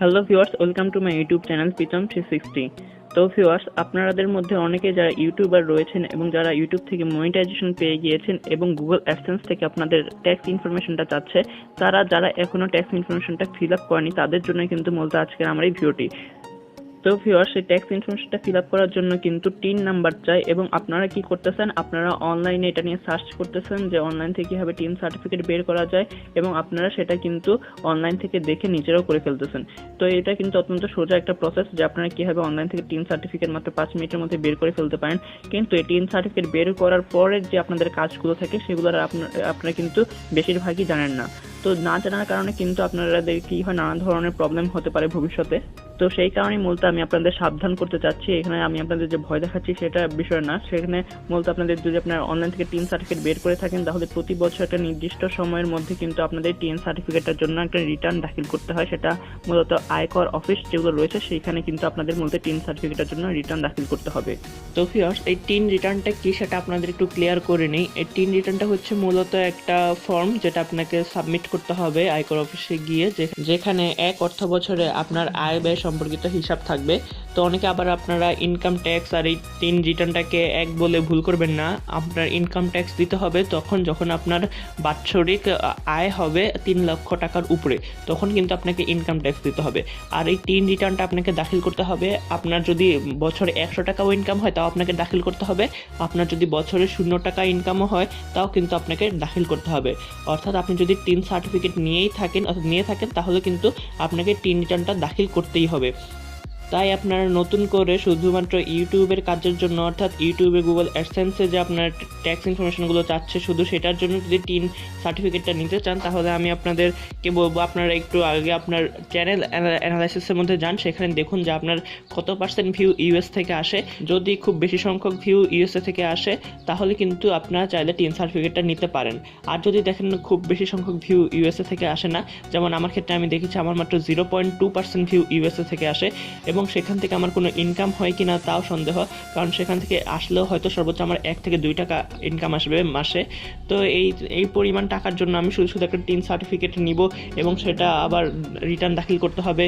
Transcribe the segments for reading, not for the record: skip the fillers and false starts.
Hello viewers, welcome to my YouTube channel Pritam 360। তো viewers, আপনাদের মধ্যে অনেকে যারা ইউটিউবার রয়েছেন এবং যারা ইউটিউব থেকে মনিটাইজেশন পেয়ে গিয়েছেন এবং গুগল অ্যাডসেন্স থেকে আপনাদের ট্যাক্স ইনফরমেশনটা চাচ্ছে, যারা এখনো ট্যাক্স ইনফরমেশনটা ফিল আপ করেনি তাদের জন্য কিন্তু মূলত আজকের আমার এই ভিডিওটি। তো ভিউয়ার্স, সেই ট্যাক্স ইনফরমেশনটা ফিল আপ করার জন্য কিন্তু টিন নাম্বার চাই এবং আপনারা কি করতেছেন, আপনারা অনলাইনে এটা নিয়ে সার্চ করতেছেন যে অনলাইন থেকে কীভাবে টিন সার্টিফিকেট বের করা যায় এবং আপনারা সেটা কিন্তু অনলাইন থেকে দেখে নিজেরাও করে ফেলতেছেন। তো এটা কিন্তু অত্যন্ত সোজা একটা প্রসেস যে আপনারা কীভাবে অনলাইন থেকে টিন সার্টিফিকেট মাত্র 5 মিনিটের মধ্যে বের করে ফেলতে পারেন। কিন্তু এই টিন সার্টিফিকেট বের করার পরের যে আপনাদের কাজগুলো থাকে সেগুলো আপনারা কিন্তু বেশিরভাগই জানেন না। তো না জানার কারণে কিন্তু আপনাদের কি হয়, নানা ধরনের প্রবলেম হতে পারে ভবিষ্যতে। তো সেই কারণেই মূলত আমি আপনাদের সাবধান করতে চাচ্ছি। এখানে আমি আপনাদের যে ভয় দেখাচ্ছি সেটা বিষয় না, সেখানে মূলত আপনাদের যদি আপনার অনলাইন থেকে টিন সার্টিফিকেট বের করে থাকেন তাহলে প্রতি বছর একটা নির্দিষ্ট সময়ের মধ্যে কিন্তু আপনাদের টিন সার্টিফিকেটের জন্য একটা রিটার্ন দাখিল করতে হয়। সেটা মূলত আয়কর অফিস যেগুলো রয়েছে সেইখানে কিন্তু আপনাদের মূলত টিন সার্টিফিকেটের জন্য রিটার্ন দাখিল করতে হবে। তো ভিউয়ার্স, এই টিন রিটার্নটা কি সেটা আপনাদের একটু ক্লিয়ার করে নিই। এই টিন রিটার্নটা হচ্ছে মূলত একটা ফর্ম যেটা আপনাকে সাবমিট করতে হবে আয়কর অফিসে গিয়ে, যেখানে এক অর্থ বছরে আপনার আয় ব্যয় সম্পর্কিত হিসাব থাকবে। তো অনেকে আবার আপনারা ইনকাম ট্যাক্স আর এই টিন রিটার্নটাকে এক বলে ভুল করবেন না। আপনার ইনকাম ট্যাক্স দিতে হবে যখন আপনার বাৎসরিক আয় হবে 3 লক্ষ টাকার উপরে, তখন কিন্তু আপনাকে ইনকাম ট্যাক্স দিতে হবে। আর এই টিন রিটার্নটা আপনাকে দাখিল করতে হবে। আপনার যদি বছরে 100 টাকাও ইনকাম হয় তাও আপনাকে দাখিল করতে হবে। আপনার যদি বছরে 0 টাকা ইনকামও হয় তাও কিন্তু আপনাকে দাখিল করতে হবে। অর্থাৎ আপনি যদি টিন সার্টিফিকেট নিয়ে থাকেন তাহলে কিন্তু আপনাকে টিন রিটার্নটা দাখিল করতেই হবে। তাই আপনারা নতুন করে শুধুমাত্র ইউটিউবের কাজের জন্য, অর্থাৎ ইউটিউবে গুগল অ্যাডসেন্সে যে আপনার ট্যাক্স ইনফরমেশনগুলো চাচ্ছে শুধু সেটার জন্য যদি টিন সার্টিফিকেটটা নিতে চান তাহলে আমি আপনাদেরকে বলবো আপনারা একটু আগে আপনার চ্যানেল অ্যানালাইসিসের মধ্যে যান। সেখানে দেখুন যে আপনার কত % ভিউ ইউএস থেকে আসে। যদি খুব বেশি সংখ্যক ভিউ ইউএসএ থেকে আসে তাহলে কিন্তু আপনারা চাইলে টিন সার্টিফিকেটটা নিতে পারেন। আর যদি দেখেন খুব বেশি সংখ্যক ভিউ ইউএসএ থেকে আসে না, যেমন আমার ক্ষেত্রে আমি দেখেছি আমার মাত্র 0.2% ভিউ ইউএসএ থেকে আসে এবং সেখান থেকে আমার কোনো ইনকাম হয় কি না তাও সন্দেহ, কারণ সেখান থেকে আসলেও হয়তো সর্বোচ্চ আমার 1 থেকে 2 টাকা ইনকাম আসবে মাসে। তো এই পরিমাণ টাকার জন্য আমি শুধু একটা টিন সার্টিফিকেট নিব এবং সেটা আবার রিটার্ন দাখিল করতে হবে।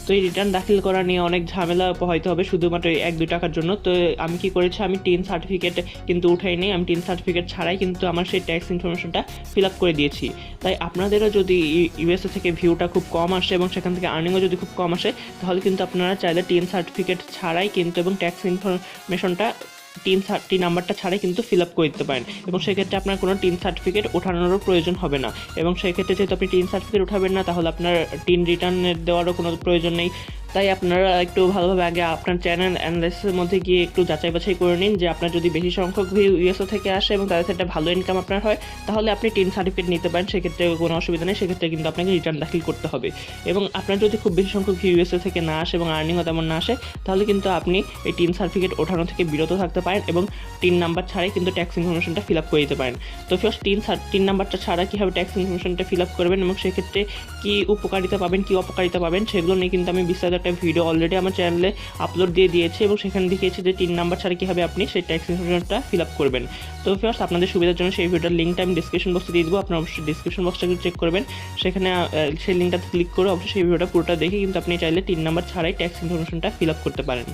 তো এই রিটার্ন দাখিল করা নিয়ে অনেক ঝামেলা পোহাইতে হবে শুধুমাত্র 1-2 টাকার জন্য। তো আমি কি করেছি, আমি টিন সার্টিফিকেট কিন্তু উঠাই নিই, আমি টিন সার্টিফিকেট ছাড়াই কিন্তু আমার সেই ট্যাক্স ইনফরমেশনটা ফিল আপ করে দিয়েছি। তাই আপনাদেরও যদি ইউএসএ থেকে ভিউটা খুব কম আসে এবং সেখান থেকে আর্নিংও যদি খুব কম আসে তাহলে কিন্তু আপনারা চাইলে টিন সার্টিফিকেট ছাড়াই কিন্তু এবং ট্যাক্স ইনফরমেশনটা টিন নাম্বারটা ছাড়াই কিন্তু ফিল আপ করে দিতে পারেন এবং সেক্ষেত্রে আপনার কোনো টিন সার্টিফিকেট ওঠানোরও প্রয়োজন হবে না। এবং সেক্ষেত্রে যেহেতু আপনি টিন সার্টিফিকেট উঠাবেন না তাহলে আপনার টিন রিটার্নের দেওয়ারও কোনো প্রয়োজন নেই। তাই আপনারা একটু ভালোভাবে আগে আপনার চ্যানেল অ্যানালাইসিসের মধ্যে গিয়ে একটু যাচাই বাছাই করে নিন যে আপনার যদি বেশি সংখ্যক ভিউ ইউএসএ থেকে আসে এবং তাদের সাথে ভালো ইনকাম আপনার হয় তাহলে আপনি টিন সার্টিফিকেট নিতে পারেন, সেক্ষেত্রে কোনো অসুবিধা নেই। সেক্ষেত্রে কিন্তু আপনাকে রিটার্ন দাখিল করতে হবে। এবং আপনার যদি খুব বেশি সংখ্যক ভিউ ইউএসএ থেকে না আসে এবং আর্নিংও তেমন না আসে তাহলে কিন্তু আপনি এই টিন সার্টিফিকেট ওঠানো থেকে বিরত থাকতে পারেন এবং টিন নাম্বার ছাড়াই কিন্তু ট্যাক্স ইনফরমেশনটা ফিল আপ করে দিতে পারেন। তো ফার্স্ট টিন নাম্বারটা ছাড়া কীভাবে ট্যাক্স ইনফরমেশনটা ফিল আপ করবেন এবং সেক্ষেত্রে কী উপকারিতা পাবেন কী অপকারিতা পাবেন সেগুলো নিয়ে কিন্তু আমি বিস্তারিত একটা ভিডিও অলরেডি আমার চ্যানেলে আপলোড দিয়ে দিয়েছি এবং সেখানে দেখিয়েছি যে টিন নাম্বার ছাড়া কীভাবে আপনি সেই ট্যাক্স ইনফরমেশনটা ফিল আপ করবেন। তো ফার্স্ট আপনাদের সুবিধার জন্য সেই ভিডিওর লিঙ্কটা আমি ডিসক্রিপশন বক্সে দিয়ে দেবো, আপনারা অবশ্যই ডিসক্রিপশন বক্সটা একটু চেক করবেন। সেখানে সেই লিঙ্কটাতে ক্লিক করে অবশ্যই সেই ভিডিওটা পুরোটা দেখে কিন্তু আপনি চাইলে টিন নাম্বার ছাড়াই ট্যাক্স ইনফরমেশনটা ফিল আপ করতে পারেন।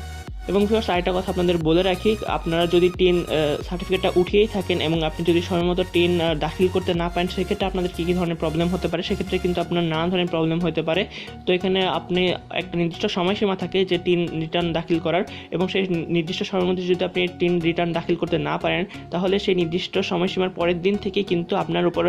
এবং ভিউয়ার্স, আরেকটা কথা আপনাদের বলে রাখি, আপনারা যদি টিন সার্টিফিকেটটা উঠিয়েই থাকেন এবং আপনি যদি সময়মতো টিন দাখিল করতে না পারেন সেক্ষেত্রে আপনাদের কী ধরনের প্রবলেম হতে পারে, সেক্ষেত্রে কিন্তু আপনার নানা ধরনের প্রবলেম হতে পারে। তো এখানে আপনি একটা নির্দিষ্ট সময়সীমা থাকে যে টিন রিটার্ন দাখিল করার, এবং সেই নির্দিষ্ট সময়ের মধ্যে যদি আপনি টিন রিটার্ন দাখিল করতে না পারেন তাহলে সেই নির্দিষ্ট সময়সীমার পরের দিন থেকে কিন্তু আপনার উপর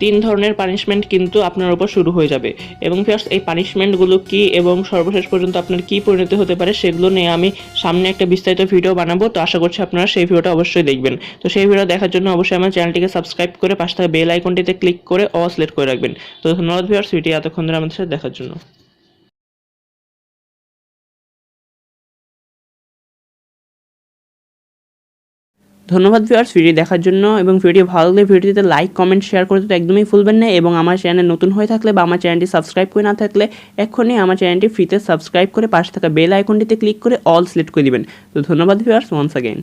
3 ধরনের পানিশমেন্ট কিন্তু আপনার উপর শুরু হয়ে যাবে। এবং ভিউয়ার্স, এই পানিশমেন্টগুলো কী এবং সর্বশেষ পর্যন্ত আপনার কী পরিণতি হতে পারে সেগুলো নিয়ে আমি সামনে একটা বিস্তারিত ভিডিও বানাবো। তো আশা করছি আপনারা সেই ভিডিওটা অবশ্যই দেখবেন। তো সেই ভিডিও দেখার জন্য অবশ্যই আমার চ্যানেলটিকে সাবস্ক্রাইব করে পাশে থাকা বেল আইকনটিতে ক্লিক করে অল সিলেক্ট করে রাখবেন। তো ধন্যবাদ ভিউয়ার্স, ভিডিও এতক্ষণ ধরে আমাদের সাথে দেখার জন্য। ধন্যবাদ ভিউয়ার্স ভিডিও দেখার জন্য, এবং ভিডিও ভালো লাগলে ভিডিওতে লাইক কমেন্ট শেয়ার করতে তো একদমই ভুলবেন না। এবং আমার চ্যানেল নতুন হয়ে থাকলে বা আমার চ্যানেলটি সাবস্ক্রাইব করে না থাকলে এক্ষুনি আমার চ্যানেলটি ফ্রিতে সাবস্ক্রাইব করে পাশে থাকা বেল আইকনটিতে ক্লিক করে অল সিলেক্ট করে দিবেন। তো ধন্যবাদ ভিউয়ার্স ওয়ান্স অ্যাগেইন।